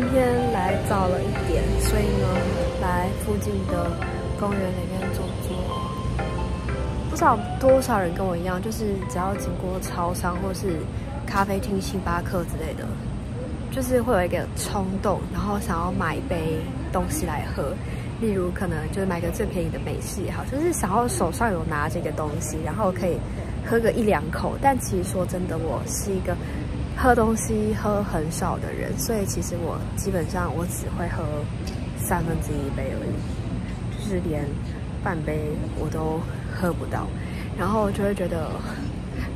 今天来早了一点，所以呢，来附近的公园里面坐坐。不知道多少人跟我一样，就是只要经过超商或是咖啡厅、星巴克之类的，就是会有一个冲动，然后想要买一杯东西来喝。例如，可能就是买个最便宜的美式也好，就是想要手上有拿这个东西，然后可以喝个1、2口。但其实说真的，我是一个喝东西喝很少的人，所以其实我基本上我只会喝1/3杯而已，就是连半杯我都喝不到，然后就会觉得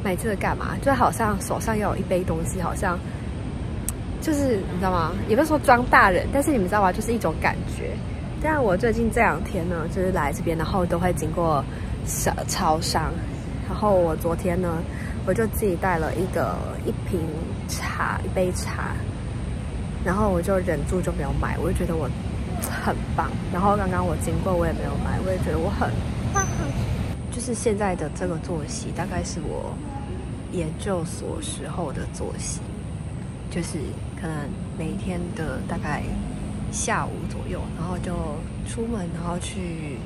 买这个干嘛？就好像手上要有一杯东西，好像就是你知道吗？也不是说装大人，但是你们知道吗？就是一种感觉。但我最近这2天呢，就是来这边，然后都会经过超商，然后我昨天呢，我就自己带了一瓶茶，一杯茶，然后我就忍住就没有买，我就觉得我很棒。然后刚刚我经过，我也没有买，我也觉得我很棒。就是现在的这个作息，大概是我研究所时候的作息，就是可能每天的大概下午左右，然后就出门，然后去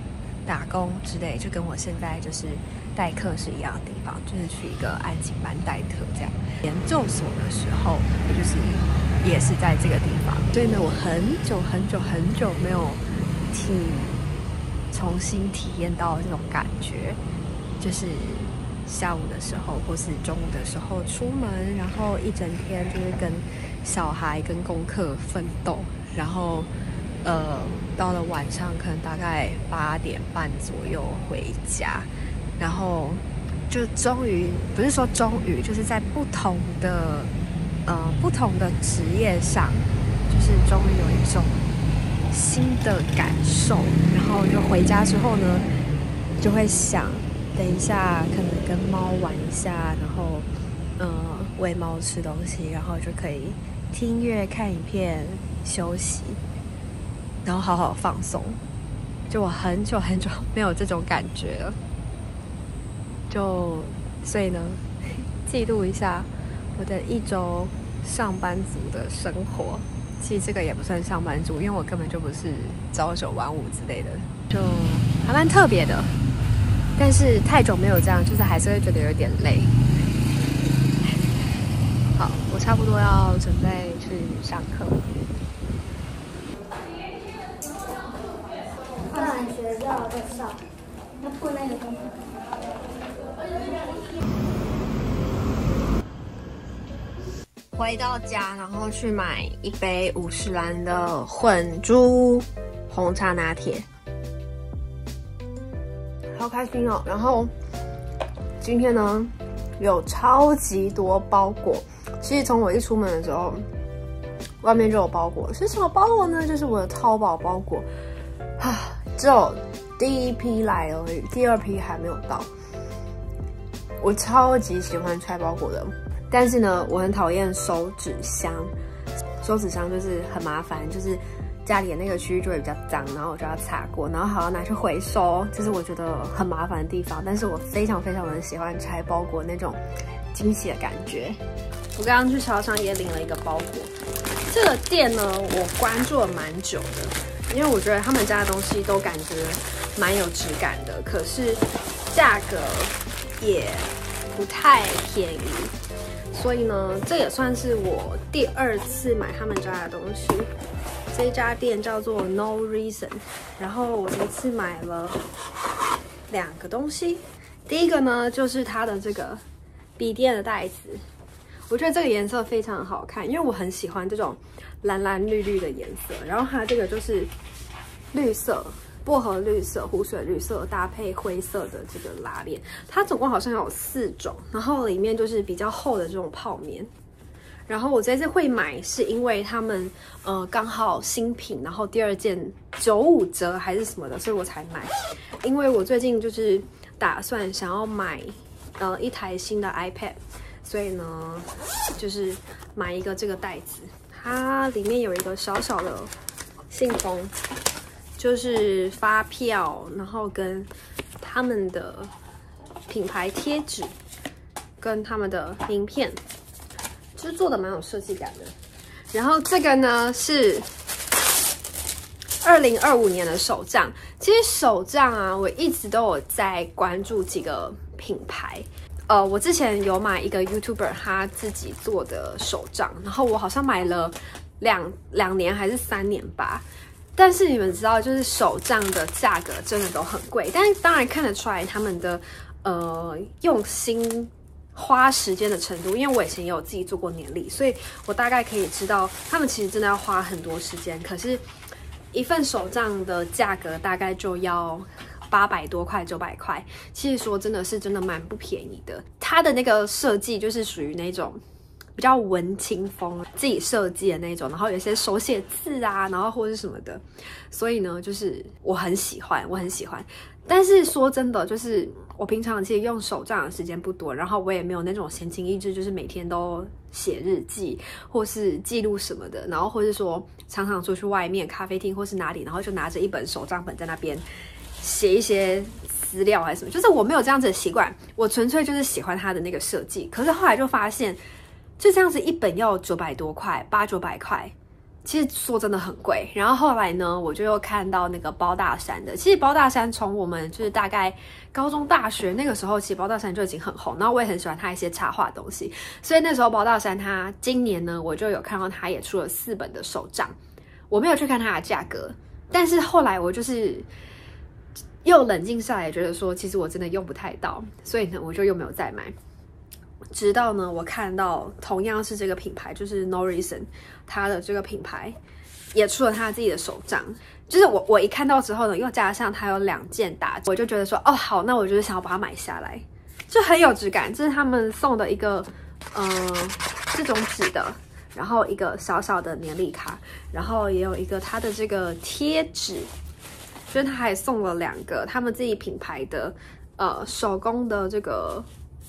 打工之类，就跟我现在就是代课是一样的地方，就是去一个安静班代课这样。研究所的时候，我就是也是在这个地方，所以呢，我很久没有重新体验到这种感觉，就是下午的时候或是中午的时候出门，然后一整天就是跟小孩跟功课奋斗，然后到了晚上可能大概8点半左右回家，然后就终于不是说终于，就是在不同的职业上，就是终于有一种新的感受。然后就回家之后呢，就会想等一下可能跟猫玩一下，然后喂猫吃东西，然后就可以听音乐、看影片、休息，然后好好放松。就我很久没有这种感觉了，所以呢，记录一下我的1周上班族的生活。其实这个也不算上班族，因为我根本就不是朝9晚5之类的，就还蛮特别的。但是太久没有这样，就是还是会觉得有点累。好，我差不多要准备去上课。看学校的上，要破那个东西。回到家，然后去买一杯50兰的混珠红茶拿铁，好开心哦！然后今天呢，有超级多包裹。其实从我一出门的时候，外面就有包裹。是什么包裹呢？就是我的淘宝包裹，只有第1批来而已，第2批还没有到。我超级喜欢拆包裹的。但是呢，我很讨厌收纸箱。收纸箱就是很麻烦，就是家里的那个区域就会比较脏，然后我就要擦过，然后还要拿去回收，这是我觉得很麻烦的地方。但是我非常的喜欢拆包裹那种惊喜的感觉。我刚刚去超商也领了一个包裹。这个店呢，我关注了蛮久的，因为我觉得他们家的东西都感觉蛮有质感的，可是价格也不太便宜。所以呢，这也算是我第2次买他们家的东西。这家店叫做 No Reason， 然后我这次买了2个东西。第一个呢，就是它的这个笔电的袋子，我觉得这个颜色非常好看，因为我很喜欢这种蓝蓝绿绿的颜色。然后它这个就是绿色。薄荷绿色、湖水绿色搭配灰色的这个拉链，它总共好像有4种，然后里面就是比较厚的这种泡棉。然后我这次会买是因为他们刚好新品，然后第2件95折还是什么的，所以我才买。因为我最近就是打算想要买一台新的 iPad， 所以呢就是买一个这个袋子，它里面有一个小小的信封。就是发票，然后跟他们的品牌贴纸，跟他们的名片，就是做的蛮有设计感的。然后这个呢是2025年的手账。其实手账啊，我一直都有在关注几个品牌。我之前有买一个 YouTuber 他自己做的手账，然后我好像买了两年还是3年吧。但是你们知道，就是手账的价格真的都很贵，但是当然看得出来他们的用心花时间的程度。因为我以前也有自己做过年历，所以我大概可以知道他们其实真的要花很多时间。可是，一份手账的价格大概就要800多块、900块，其实说真的蛮不便宜的。它的那个设计就是属于那种比较文青风，自己设计的那种，然后有一些手写字啊，然后或者是什么的，所以呢，就是我很喜欢。但是说真的，就是我平常其实用手账的时间不多，然后我也没有那种闲情逸致，就是每天都写日记或是记录什么的，然后或是说常常出去外面咖啡厅或是哪里，然后就拿着一本手账本在那边写一些资料还是什么，就是我没有这样子的习惯，我纯粹就是喜欢它的那个设计。可是后来就发现，就这样子一本要900多块，800-900块，其实说真的很贵。然后后来呢，我就又看到那个包大山的。其实包大山从我们就是大概高中、大学那个时候，其实包大山就已经很红。然后我也很喜欢他一些插画的东西，所以那时候包大山他今年呢，我就有看到他也出了4本的手账。我没有去看它的价格，但是后来我就是又冷静下来，觉得说其实我真的用不太到，所以呢，我就又没有再买。直到呢，我看到同样是这个品牌，就是 No Reason， 它的这个品牌也出了他自己的手账。就是我一看到之后呢，又加上它有2件打，我就觉得说，哦，好，那我就是想要把它买下来，就很有质感。这是他们送的一个这种纸的，然后一个小小的年历卡，然后也有一个它的这个贴纸，就是他还送了2个他们自己品牌的手工的这个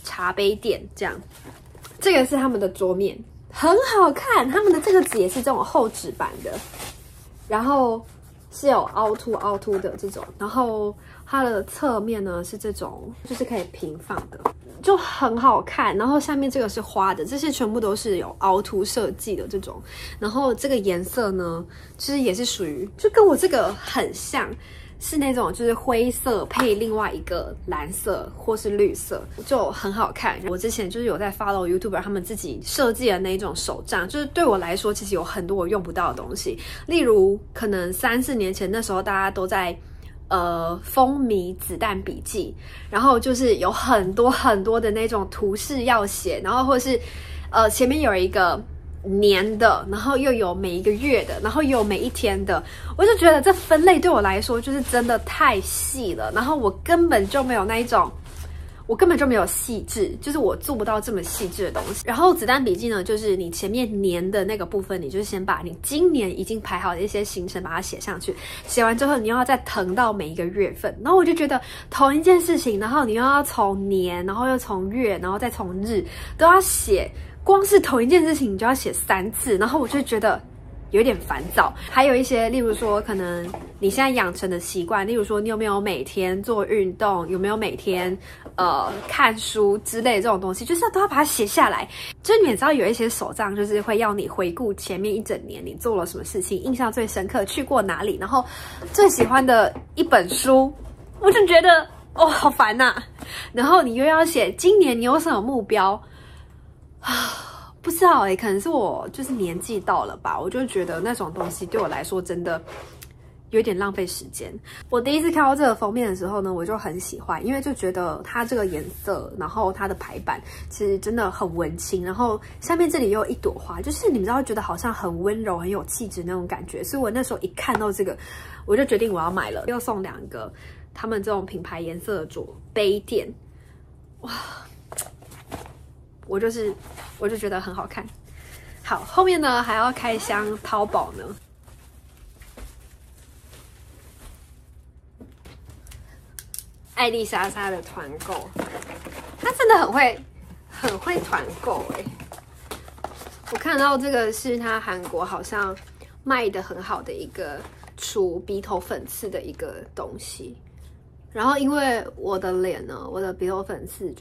茶杯垫，这样。这个是他们的桌面，很好看。他们的这个纸也是这种厚纸板的，然后是有凹凸的这种，然后它的侧面呢是这种，就是可以平放的，就很好看。然后下面这个是花的，这些全部都是有凹凸设计的这种。然后这个颜色呢，其实也是属于，就跟我这个很像。是那种就是灰色配另外一个蓝色或是绿色，就很好看。我之前就是有在 follow YouTuber 他们自己设计的那一种手账，就是对我来说其实有很多我用不到的东西，例如可能3-4年前那时候大家都在风靡子弹笔记，然后就是有很多的那种图示要写，然后或是前面有一个年的，然后又有每一个月的，然后又有每一天的，我就觉得这分类对我来说就是真的太细了，然后我根本就没有那一种，我根本就没有细致，就是我做不到这么细致的东西。然后子弹笔记呢，就是你前面年的那个部分，你就先把你今年已经排好的一些行程把它写上去，写完之后你又要再腾到每一个月份，然后我就觉得同一件事情，然后你又要从年，然后又从月，然后再从日都要写。光是同一件事情你就要写3次，然后我就觉得有点烦躁。还有一些，例如说，可能你现在养成的习惯，例如说，你有没有每天做运动，有没有每天看书之类的这种东西，就是都要把它写下来。就是你也知道，有一些手账就是会要你回顾前面一整年你做了什么事情，印象最深刻，去过哪里，然后最喜欢的一本书，我就觉得哦，好烦呐。然后你又要写今年你有什么目标。不知道可能是我就是年纪到了吧，我就觉得那种东西对我来说真的有点浪费时间。我第一次看到这个封面的时候呢，我就很喜欢，因为就觉得它这个颜色，然后它的排版其实真的很文青，然后下面这里又有一朵花，就是你们知道觉得好像很温柔很有气质那种感觉，所以我那时候一看到这个我就决定我要买了。又送2个他们这种品牌颜色的杯垫，哇，我就觉得很好看。好，后面呢还要开箱淘宝呢。艾丽莎莎的团购，她真的很会团购我看到这个是她韩国好像卖的很好的一个除鼻头粉刺的一个东西，然后因为我的脸呢，我的鼻头粉刺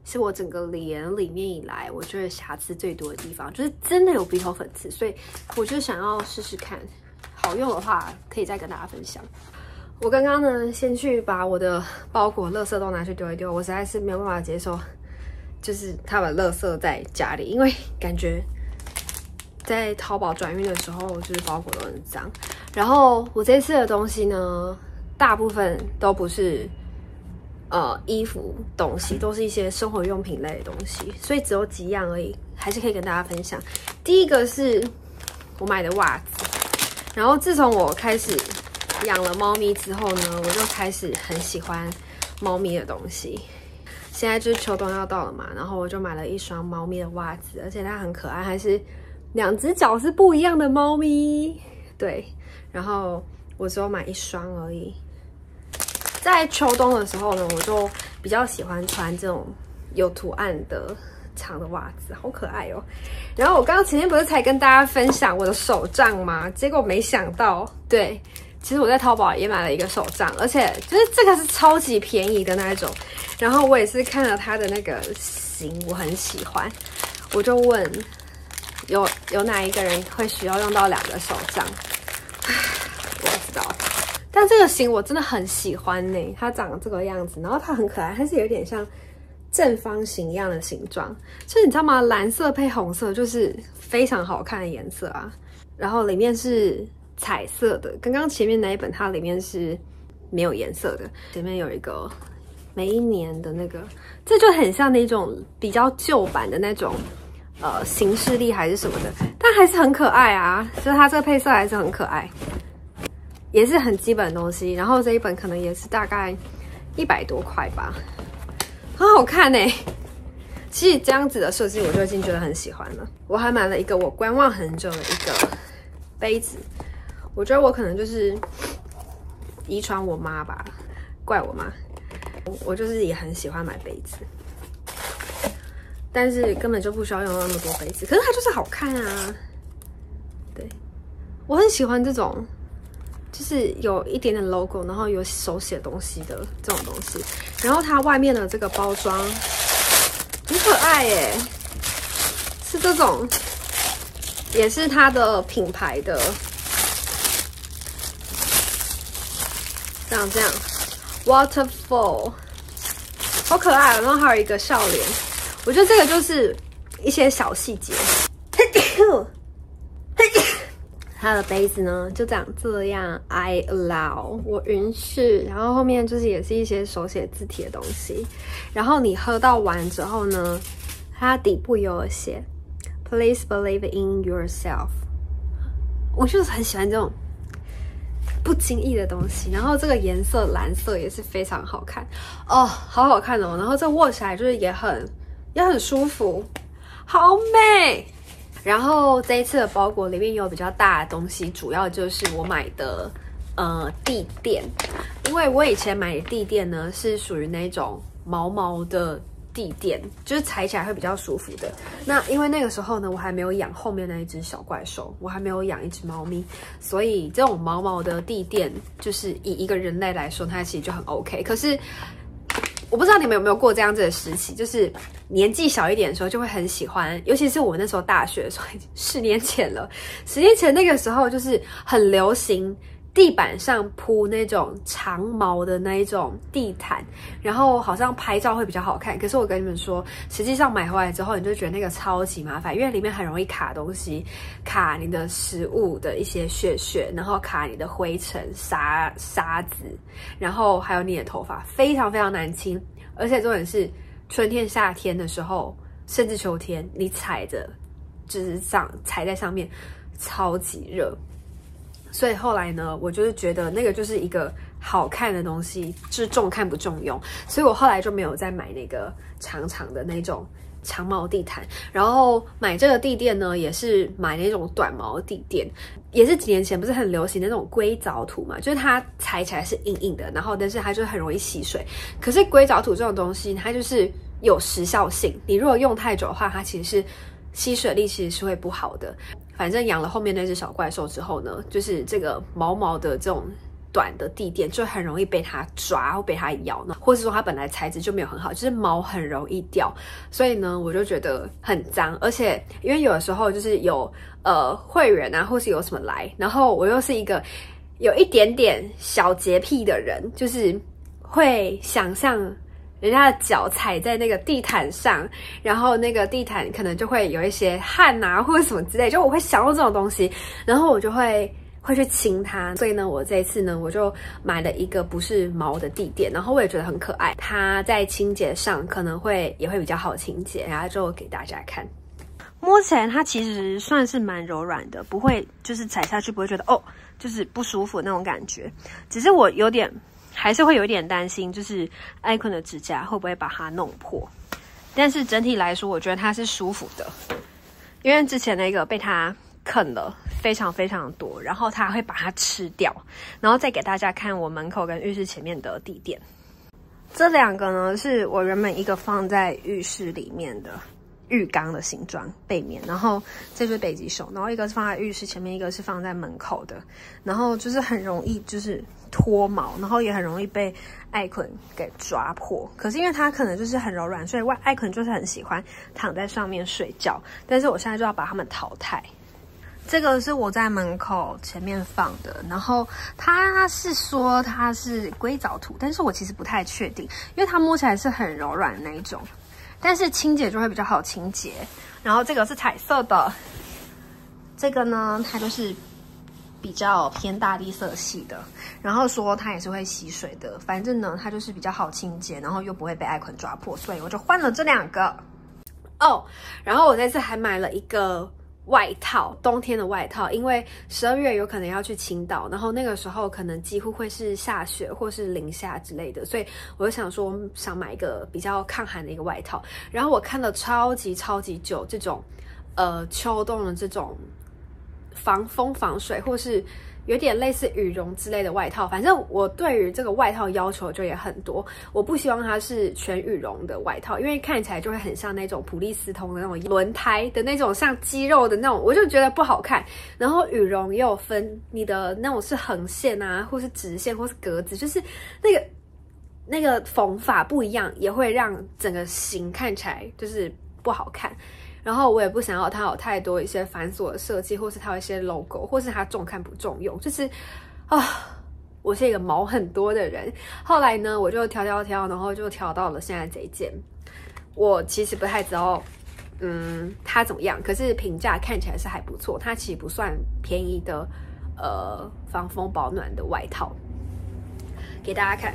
是我整个脸里面以来我觉得瑕疵最多的地方，就是真的有鼻头粉刺，所以我就想要试试看，好用的话可以再跟大家分享。我刚刚呢，先去把我的包裹、垃圾都拿去丢一丢，我实在是没有办法接受，就是他把垃圾在家里，因为感觉在淘宝转运的时候，就是包裹都很脏。然后我这次的东西呢，大部分都不是衣服东西，都是一些生活用品类的东西，所以只有几样而已，还是可以跟大家分享。第一个是我买的袜子，然后自从我开始养了猫咪之后呢，我就开始很喜欢猫咪的东西。现在就是秋冬要到了嘛，然后我就买了一双猫咪的袜子，而且它很可爱，还是2只脚是不一样的猫咪。对，然后我只有买1双而已。在秋冬的时候呢，我就比较喜欢穿这种有图案的长的袜子，好可爱哦。然后我刚刚前面不是才跟大家分享我的手杖吗？结果没想到，对，其实我在淘宝也买了一个手杖，而且就是这个是超级便宜的那一种。然后我也是看了它的那个型，我很喜欢，我就问有哪一个人会需要用到2个手杖？我不知道。但这个型我真的很喜欢呢，它长这个样子，然后它很可爱，它是有点像正方形一样的形状，就是你知道吗？蓝色配红色就是非常好看的颜色啊。然后里面是彩色的，刚刚前面那一本它里面是没有颜色的，前面有一个每一年的那个，这就很像那种比较旧版的那种行事历还是什么的，但还是很可爱啊，就是它这个配色还是很可爱。也是很基本的东西，然后这一本可能也是大概100多块吧，很好看呢。其实这样子的设计我就已经觉得很喜欢了。我还买了一个我观望很久的一个杯子，我觉得我可能就是遗传我妈吧，怪我妈。我就是也很喜欢买杯子，但是根本就不需要用到那么多杯子，可是它就是好看啊。对，我很喜欢这种。就是有一点点 logo， 然后有手写东西的这种东西，然后它外面的这个包装很可爱耶，是这种，也是它的品牌的，这样 Waterfall， 好可爱，然后还有一个笑脸，我觉得这个就是一些小细节。它的杯子呢就长这样 ，I allow 我允许，然后后面就是也是一些手写字体的东西，然后你喝到完之后呢，它底部有写 Please believe in yourself， 我就是很喜欢这种不经意的东西，然后这个颜色蓝色也是非常好看哦，好好看哦，然后这握起来就是也很舒服，好美。然后这一次的包裹里面有比较大的东西，主要就是我买的地垫，因为我以前买的地垫呢是属于那种毛毛的地垫，就是踩起来会比较舒服的。那因为那个时候呢，我还没有养后面那一只小怪兽，我还没有养一只猫咪，所以这种毛毛的地垫，就是以一个人类来说，它其实就很 OK。可是我不知道你们有没有过这样子的时期，就是年纪小一点的时候就会很喜欢，尤其是我那时候大学的时候，10年前了。10年前那个时候就是很流行地板上铺那种长毛的那一种地毯，然后好像拍照会比较好看。可是我跟你们说，实际上买回来之后，你就觉得那个超级麻烦，因为里面很容易卡东西，卡你的食物的一些屑屑，然后卡你的灰尘、沙子，然后还有你的头发，非常非常难清。而且重点是春天、夏天的时候，甚至秋天，你踩在上面，超级热。所以后来呢，我就是觉得那个就是一个好看的东西，就是重看不重用，所以我后来就没有再买那个长长的那种长毛地毯。然后买这个地垫呢，也是买那种短毛地垫，也是几年前不是很流行那种硅藻土嘛，就是它踩起来是硬硬的，然后但是它就很容易吸水。可是硅藻土这种东西，它就是有时效性，你如果用太久的话，它其实是吸水力其实是会不好的。反正养了后面那只小怪兽之后呢，就是这个毛毛的这种短的地垫，就很容易被它抓或被它咬呢，或是说它本来材质就没有很好，就是毛很容易掉，所以呢，我就觉得很脏，而且因为有的时候就是有会员啊，或是有什么来，然后我又是一个有一点点小洁癖的人，就是会想象人家的脚踩在那个地毯上，然后那个地毯可能就会有一些汗啊或者什么之类，就我会想到这种东西，然后我就会去亲它。所以呢，我这一次呢，我就买了一个不是毛的地垫，然后我也觉得很可爱，它在清洁上可能也会比较好清洁，然后就给大家看。摸起来它其实算是蛮柔软的，不会就是踩下去不会觉得哦就是不舒服那种感觉，只是我还是会有一点担心，就是 Icon 的指甲会不会把它弄破。但是整体来说，我觉得它是舒服的，因为之前那个被它啃了非常非常多，然后它会把它吃掉。然后再给大家看我门口跟浴室前面的地垫，这两个呢是我原本一个放在浴室里面的浴缸的形状背面，然后这就是北极熊，然后一个是放在浴室前面，一个是放在门口的，然后就是很容易就是脱毛，然后也很容易被艾捆给抓破。可是因为它可能就是很柔软，所以艾捆就是很喜欢躺在上面睡觉，但是我现在就要把它们淘汰。这个是我在门口前面放的，然后它是说它是硅藻土，但是我其实不太确定，因为它摸起来是很柔软的那一种，但是清洁就会比较好清洁。然后这个是彩色的，这个呢它就是比较偏大地色系的，然后说它也是会吸水的，反正呢它就是比较好清洁，然后又不会被艾捆抓破，所以我就换了这两个哦。然后我这次还买了一个外套，冬天的外套，因为12月有可能要去青岛，然后那个时候可能几乎会是下雪或是零下之类的，所以我就想买一个比较抗寒的一个外套。然后我看了超级久这种秋冬的这种防风防水或是有点类似羽绒之类的外套，反正我对于这个外套要求就也很多。我不希望它是全羽绒的外套，因为看起来就会很像那种普利司通的那种轮胎的那种像肌肉的那种，我就觉得不好看。然后羽绒也有分你的那种是横线啊，或是直线，或是格子，就是那个缝法不一样，也会让整个型看起来就是不好看。然后我也不想要它有太多一些繁琐的设计，或是它有一些 logo， 或是它重看不重用，就是我是一个毛很多的人。后来呢，我就挑，然后就挑到了现在这一件。我其实不太知道，它怎么样，可是评价看起来是还不错。它其实不算便宜的，防风保暖的外套，给大家看。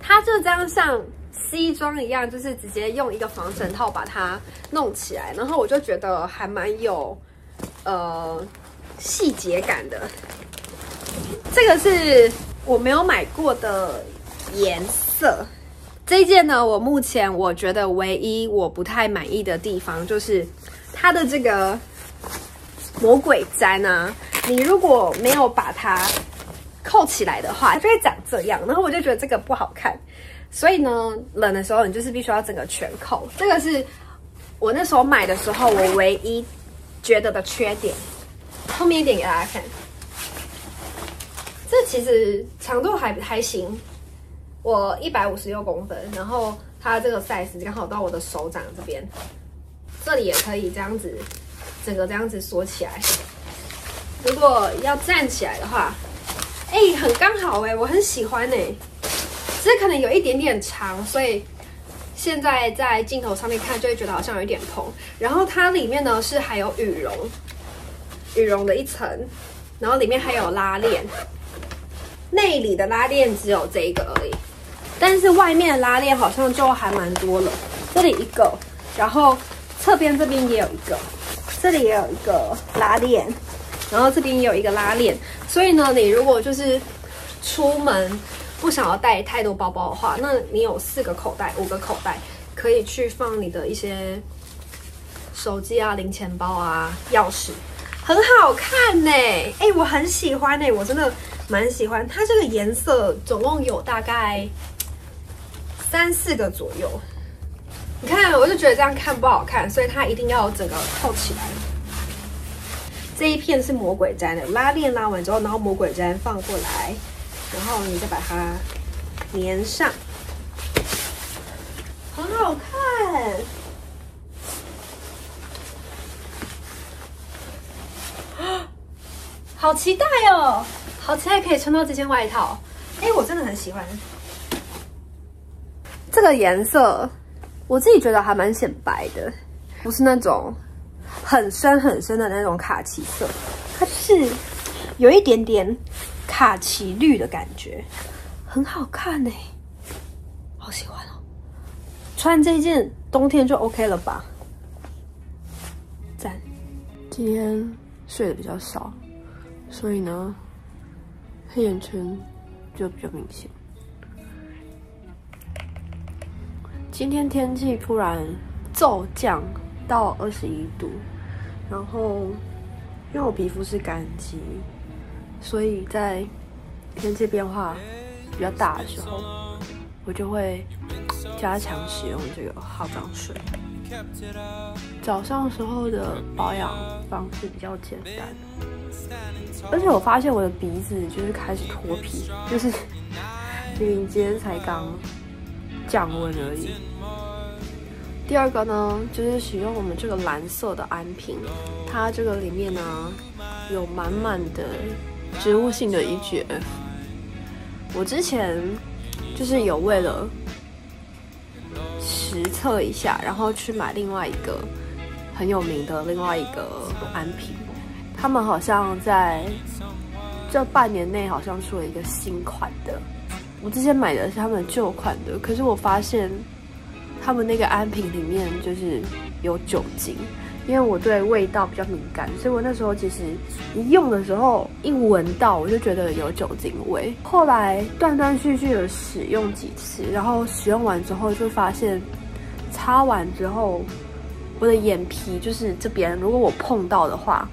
它就这样像西装一样，就是直接用一个防尘套把它弄起来，然后我就觉得还蛮有细节感的。这个是我没有买过的颜色。这一件呢，我目前我觉得唯一我不太满意的地方就是它的这个魔鬼毡啊，你如果没有把它扣起来的话，它就会长这样，然后我就觉得这个不好看。所以呢，冷的时候你就是必须要整个全扣。这个是我那时候买的时候我唯一觉得的缺点。后面一点给大家看，这其实长度还行，我156公分，然后它这个 size 刚好到我的手掌这边，这里也可以这样子，整个这样子锁起来。如果要站起来的话，很刚好我很喜欢只是可能有一点点长，所以现在在镜头上面看就会觉得好像有一点蓬。然后它里面呢是还有羽绒的一层，然后里面还有拉链，内里的拉链只有这一个而已，但是外面的拉链好像就还蛮多了。这里一个，然后侧边这边也有一个，这里也有一个拉链，然后这边也有一个拉链。所以呢，你如果就是出门不想要带太多包包的话，那你有4个口袋、5个口袋，可以去放你的一些手机啊、零钱包啊、钥匙，很好看我很喜欢我真的蛮喜欢。它这个颜色总共有大概3、4个左右。你看，我就觉得这样看不好看，所以它一定要整个扣起来。这一片是魔鬼毡的，拉链拉完之后，然后魔鬼毡放过来，然后你再把它粘上，很好看。好期待哦！好期待可以穿到这件外套。哎，我真的很喜欢这个颜色，我自己觉得还蛮显白的，不是那种很深很深的那种卡其色，它是有一点点卡其绿的感觉，很好看哎，好喜欢哦！穿这件冬天就 OK 了吧？赞！今天睡得比较少。所以呢，黑眼圈就比较明显。今天天气突然骤降到21度，然后因为我皮肤是干肌，所以在天气变化比较大的时候，我就会加强使用这个化妆水。早上时候的保养方式比较简单。而且我发现我的鼻子就是开始脱皮，就是明明今天才刚降温而已。第二个呢，就是使用我们这个蓝色的安瓶，它这个里面呢有满满的植物性的 EGF。我之前就是有为了实测一下，然后去买另外一个很有名的另外一个安瓶。他们好像在这半年内好像出了一个新款的，我之前买的是他们旧款的，可是我发现他们那个安瓶里面就是有酒精，因为我对味道比较敏感，所以我那时候其实一用的时候一闻到我就觉得有酒精味。后来断断续续的使用几次，然后使用完之后就发现擦完之后我的眼皮就是这边，如果我碰到的话，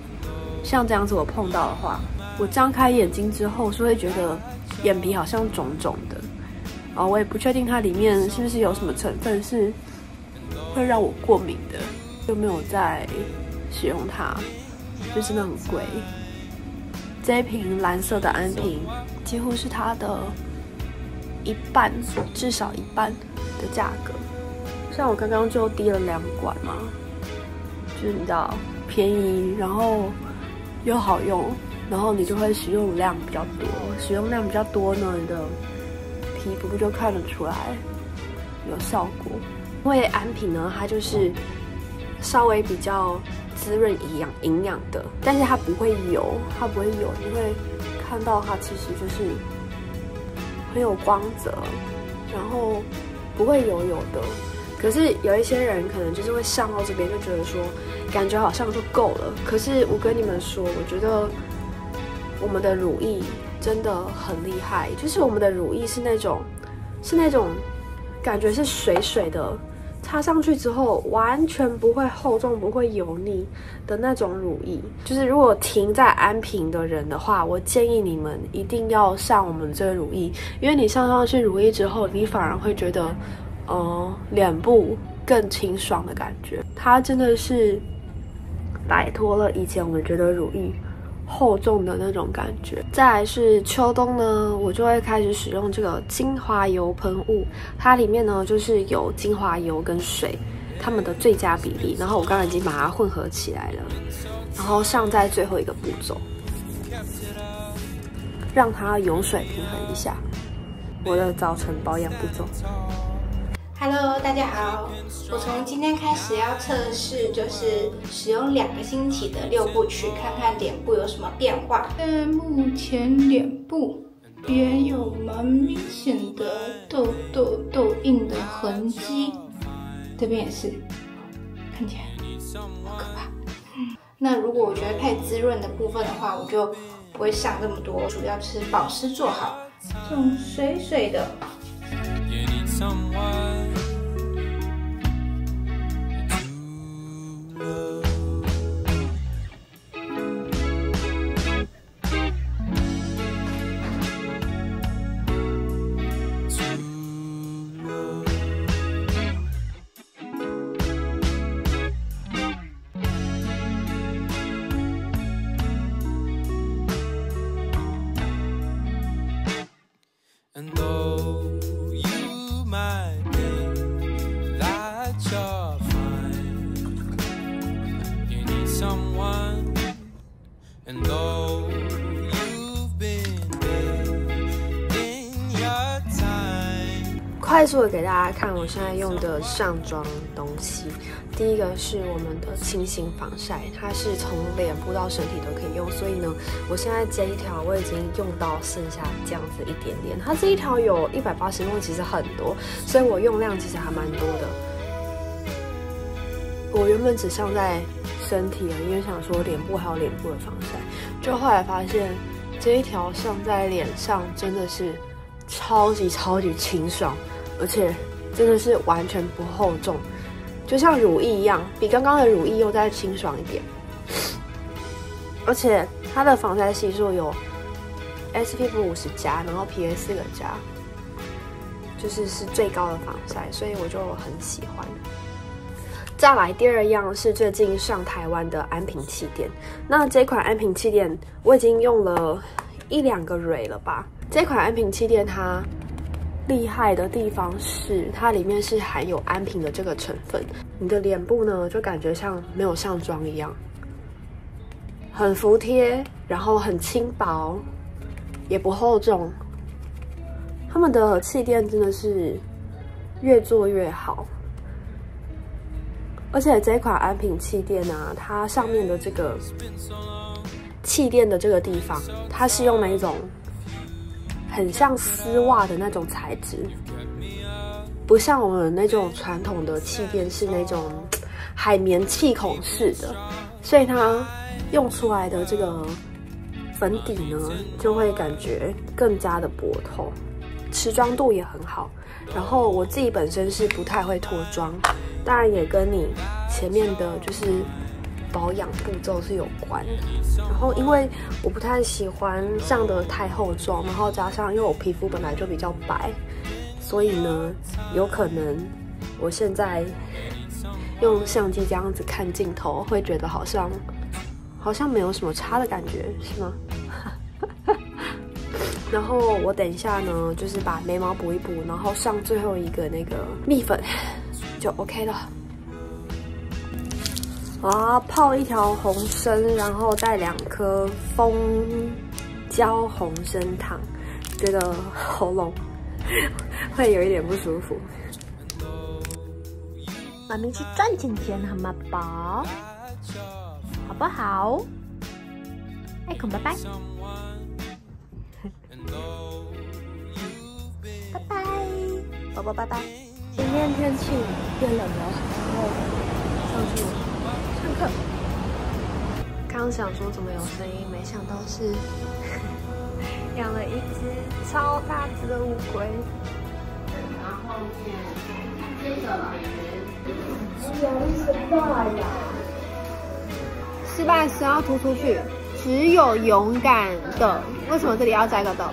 像这样子我碰到的话，我张开眼睛之后是会觉得眼皮好像肿肿的，然后我也不确定它里面是不是有什么成分是会让我过敏的，就没有再使用它，就真的很贵。这一瓶蓝色的安瓶几乎是它的一半，至少一半的价格。像我刚刚就滴了2管嘛，就是你知道便宜，然后又好用，然后你就会使用量比较多。使用量比较多呢，你的皮肤就看得出来有效果。因为安瓶呢，它就是稍微比较滋润营养的，但是它不会油，你会看到它其实就是很有光泽，然后不会油油的。可是有一些人可能就是会上到这边就觉得说，感觉好像就够了。可是我跟你们说，我觉得我们的乳液真的很厉害，就是我们的乳液是那种感觉是水水的，擦上去之后完全不会厚重、不会油腻的那种乳液。就是如果停在安瓶的人的话，我建议你们一定要上我们这个乳液，因为你上去乳液之后，你反而会觉得脸部更清爽的感觉。它真的是摆脱了以前我们觉得乳液厚重的那种感觉。再来是秋冬呢，我就会开始使用这个精华油喷雾，它里面呢就是有精华油跟水它们的最佳比例，然后我刚刚已经把它混合起来了，然后上在最后一个步骤，让它油水平衡一下。我的早晨保养步骤。Hello， 大家好，我从今天开始要测试，就是使用2个星期的6部曲，看看脸部有什么变化。目前脸部也有蛮明显的痘印的痕迹，这边也是，看起来好可怕。那如果我觉得太滋润的部分的话，我就不会上这么多，主要是保湿做好，这种水水的。you might think that you're fine. You need someone, and though you've been in your time. 快速的给大家看我现在用的上妆东西。第一个是我们的清新防晒，它是从脸部到身体都可以用，所以呢，我现在这一条我已经用到剩下这样子一点点。它这一条有180ml，其实很多，所以我用量其实还蛮多的。我原本只上在身体了，因为想说脸部还有脸部的防晒，就后来发现这一条上在脸上真的是超级清爽，而且真的是完全不厚重。就像乳液一样，比刚刚的乳液又再清爽一点，而且它的防晒系数有 SPF 50+，然后 PA 4+，就是最高的防晒，所以我就很喜欢。再来第二样是最近上台湾的安瓶气垫，那这款安瓶气垫我已经用了1-2个蕊了吧。这款安瓶气垫它厉害的地方是，它里面是含有安瓶的这个成分，你的脸部呢就感觉像没有上妆一样，很服帖，然后很轻薄，也不厚重。他们的气垫真的是越做越好，而且这款安瓶气垫啊，它上面的这个气垫的这个地方，它是用那种很像丝袜的那种材质，不像我们那种传统的气垫是那种海绵气孔式的，所以它用出来的这个粉底呢，就会感觉更加的薄透，持妆度也很好。然后我自己本身是不太会脱妆，当然也跟你前面的就是保养步骤是有关的。然后因为我不太喜欢上的太厚妆，然后加上因为我皮肤本来就比较白，所以呢有可能我现在用相机这样子看镜头，会觉得好像没有什么差的感觉，是吗？然后我等一下呢，就是把眉毛补一补，然后上最后一个那个蜜粉就 OK 了。我要泡一条红参，然后带2颗蜂胶红参糖，觉得喉咙会有一点不舒服。妈咪去赚钱钱好吗，宝？好不好？爱孔拜拜，拜拜，宝宝拜拜。今天天气变冷了，然后上去上课。刚想说怎么有声音，没想到是养了一只超大只的乌龟。然后面接着失败时要突出去，只有勇敢的。为什么这里要加个的？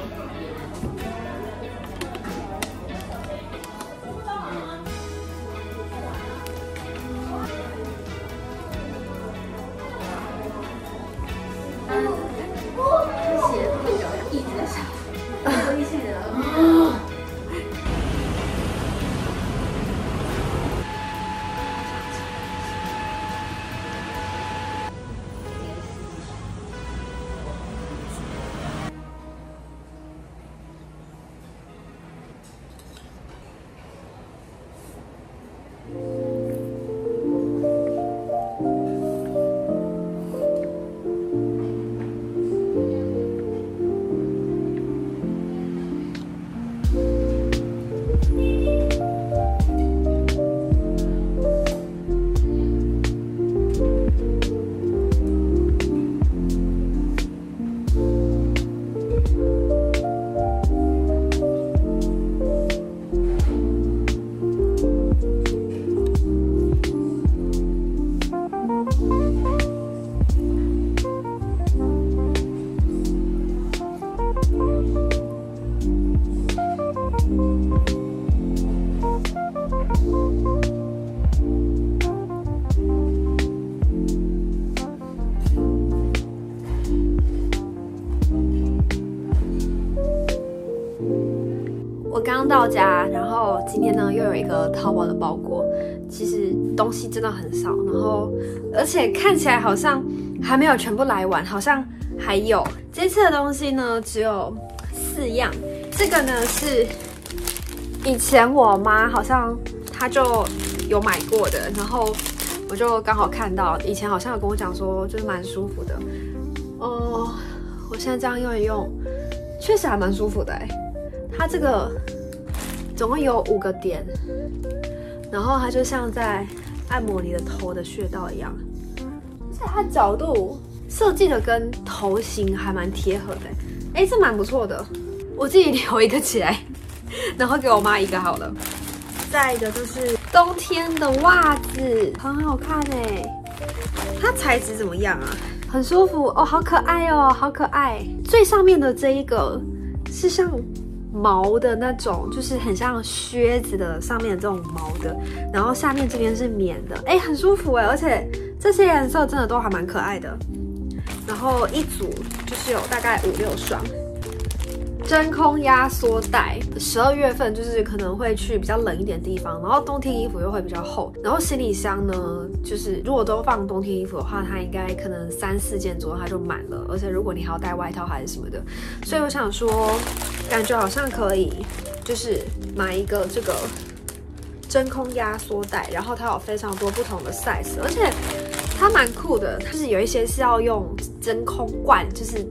家，然后今天呢又有一个淘宝的包裹。其实东西真的很少，然后而且看起来好像还没有全部来完，好像还有。这次的东西呢只有4样，这个呢是以前我妈好像她就有买过的，然后我就刚好看到，以前好像有跟我讲说就是蛮舒服的。我现在这样用一用，确实还蛮舒服的哎。它这个总共有5个点，然后它就像在按摩你的头的穴道一样，而且它角度设计的跟头型还蛮贴合的哎，这蛮不错的。我自己留一个起来，然后给我妈一个好了。再一个就是冬天的袜子，很好看哎。它材质怎么样啊？很舒服哦，好可爱哦，好可爱。最上面的这一个是像毛的那种，就是很像靴子的上面的这种毛的，然后下面这边是棉的，哎，很舒服哎，而且这些颜色真的都还蛮可爱的。然后一组就是有大概5、6双。真空压缩袋，12月份就是可能会去比较冷一点的地方，然后冬天衣服又会比较厚，然后行李箱呢，就是如果都放冬天衣服的话，它应该可能3、4件左右它就满了，而且如果你还要带外套还是什么的，所以我想说，感觉好像可以就是买一个这个真空压缩袋，然后它有非常多不同的 size， 而且它蛮酷的，就是有一些是要用真空罐，就是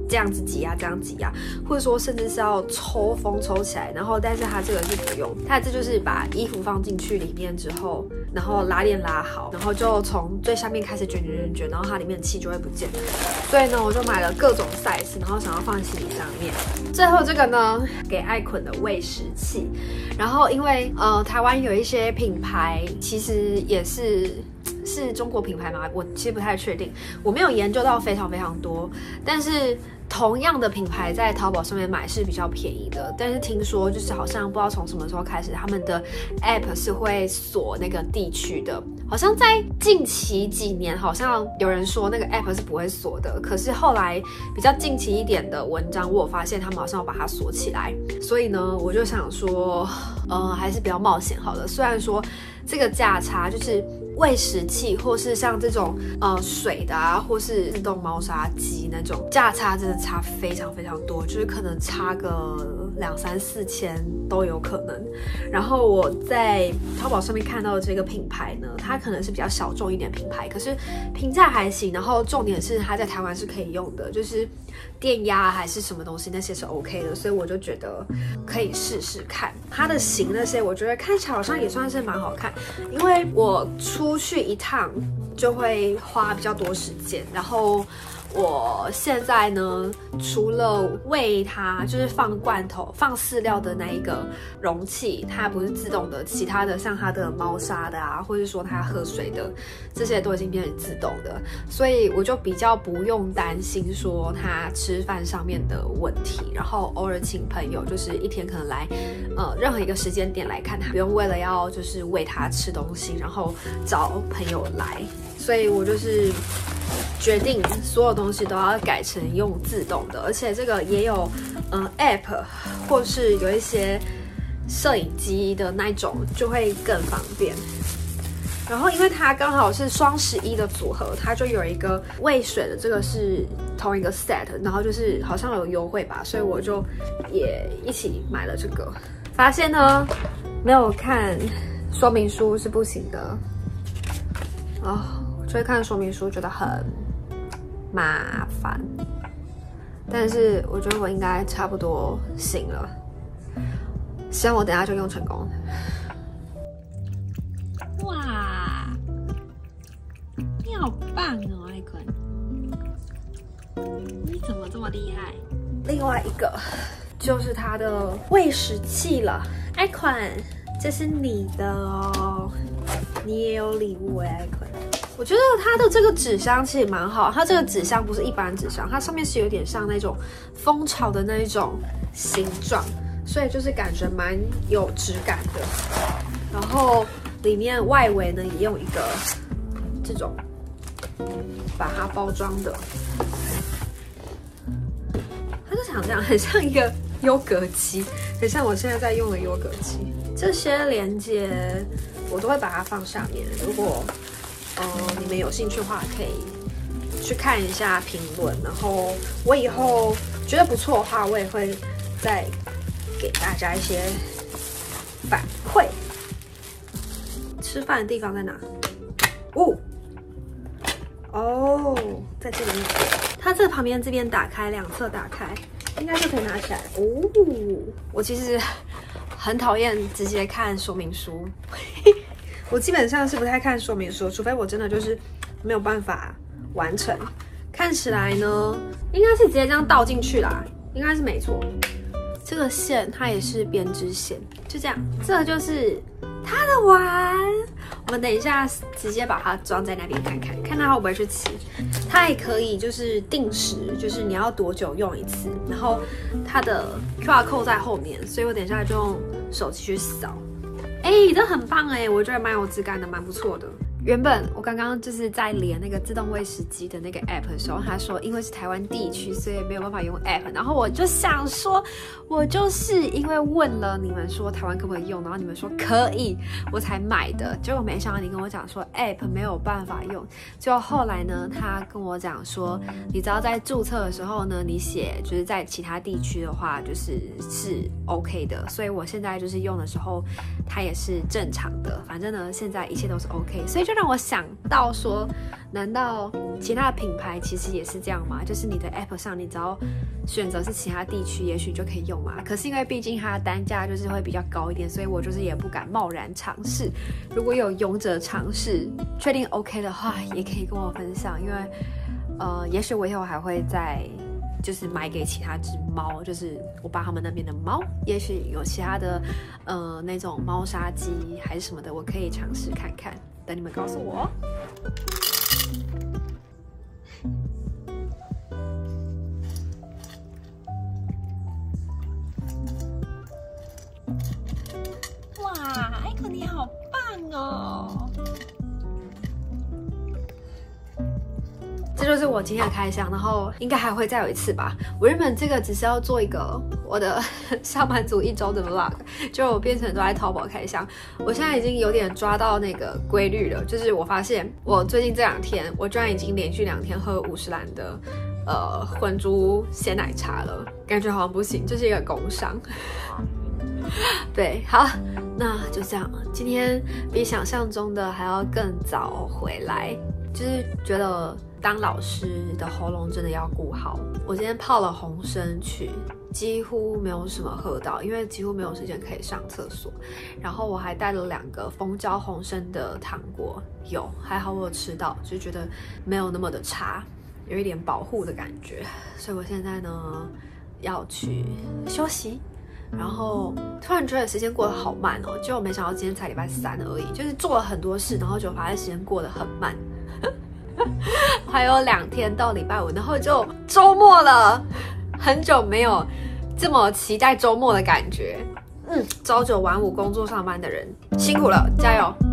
这样子挤压，这样挤压，或者说甚至是要抽风抽起来，然后但是它这个是不用，它这就是把衣服放进去里面之后，然后拉链拉好，然后就从最下面开始卷，然后它里面的气就会不见。所以呢，我就买了各种 size， 然后想要放行李箱里面。最后这个呢，给爱捆的喂食器，然后因为台湾有一些品牌其实也是中国品牌吗？我其实不太确定，我没有研究到非常多，但是同样的品牌在淘宝上面买是比较便宜的，但是听说就是好像不知道从什么时候开始，他们的 app 是会锁那个地区的，好像在近期几年好像有人说那个 app 是不会锁的，可是后来比较近期一点的文章我有发现他们好像要把它锁起来，所以呢我就想说还是比较冒险好了，虽然说这个价差就是喂食器或是像这种水的啊，或是自动猫砂机那种价差真的差非常多，就是可能差个2、3、4千都有可能。然后我在淘宝上面看到的这个品牌呢，它可能是比较小众一点品牌，可是评价还行，然后重点是它在台湾是可以用的，就是电压还是什么东西那些是 OK 的，所以我就觉得可以试试看。它的型那些我觉得看起来好像也算是蛮好看，因为我出去一趟就会花比较多时间，然后我现在呢，除了喂它，就是放罐头、放饲料的那一个容器，它不是自动的，其他的像它的猫砂的啊，或者说它喝水的，这些都已经变成自动的，所以我就比较不用担心说它吃饭上面的问题。然后偶尔请朋友，就是一天可能来，任何一个时间点来看它，不用为了要就是喂它吃东西，然后找朋友来，所以我就是决定所有东西都要改成用自动的，而且这个也有app 或是有一些摄影机的那种就会更方便。然后因为它刚好是双11的组合，它就有一个喂水的这个是同一个 set， 然后就是好像有优惠吧，所以我就也一起买了这个。发现呢，没有看说明书是不行的就会看说明书觉得很麻烦，但是我觉得我应该差不多行了，希望我等一下就用成功。哇，你好棒哦，爱坤，你怎么这么厉害？另外一个就是它的喂食器了，爱坤，这是你的哦，你也有礼物哎，爱坤。我觉得它的这个纸箱其实蛮好，它这个纸箱不是一般纸箱，它上面是有点像那种蜂巢的那一种形状，所以就是感觉蛮有质感的。然后里面外围呢也用一个这种把它包装的，它就长这样，很像一个优格机，很像我现在在用的优格机。这些连接我都会把它放下面，如果你们有兴趣的话，可以去看一下评论。然后我以后觉得不错的话，我也会再给大家一些反馈。吃饭的地方在哪？在这里面。它这旁边这边打开，两侧打开，应该就可以拿起来。我其实很讨厌直接看说明书，我基本上是不太看说明书，除非我真的就是没有办法完成。看起来呢，应该是直接这样倒进去啦，应该是没错。这个线它也是编织线，就这样。这就是它的碗，我们等一下直接把它装在那边看看，看它会不会去吃。它也可以就是定时，就是你要多久用一次，然后它的 QR code 在后面，所以我等一下就用手机去扫。这很棒我觉得蛮有质感的，蛮不错的。原本我刚刚就是在连那个自动喂食机的那个 app 的时候，他说因为是台湾地区，所以没有办法用 app。然后我就想说，我就是因为问了你们说台湾可不可以用，然后你们说可以，我才买的。结果没想到你跟我讲说 app 没有办法用。结果后来呢，他跟我讲说，你只要在注册的时候呢，你写就是在其他地区的话，是 OK 的。所以我现在就是用的时候，它也是正常的。反正呢，现在一切都是 OK， 所以就让我想到说，难道其他的品牌其实也是这样吗？就是你的 app 上，你只要选择是其他地区，也许就可以用嘛。可是因为毕竟它的单价就是会比较高一点，所以我就是也不敢贸然尝试。如果有勇者尝试，确定 OK 的话，也可以跟我分享，因为也许我以后还会再就是买给其他只猫，就是我爸他们那边的猫，也许有其他的那种猫砂机还是什么的，我可以尝试看看。等你们告诉我。哇，艾可你好棒哦！这就是我今天的开箱，然后应该还会再有一次吧。我原本这个只是要做一个我的上班族1周的 vlog， 就变成都在淘宝开箱。我现在已经有点抓到那个规律了，就是我发现我最近这2天，我居然已经连续2天喝50兰的混珠鲜奶茶了，感觉好像不行，这是一个工伤。对，好，那就这样。今天比想象中的还要更早回来，就是觉得当老师的喉咙真的要顾好。我今天泡了红参曲，几乎没有什么喝到，因为几乎没有时间可以上厕所。然后我还带了2个蜂胶红参的糖果，还好我有吃到，就觉得没有那么的差，有一点保护的感觉。所以我现在呢要去休息。然后突然觉得时间过得好慢哦，结果没想到今天才礼拜3而已，就是做了很多事，然后就发现时间过得很慢。还有2天到礼拜5，然后就周末了，很久没有这么期待周末的感觉。朝9晚5工作上班的人辛苦了，加油！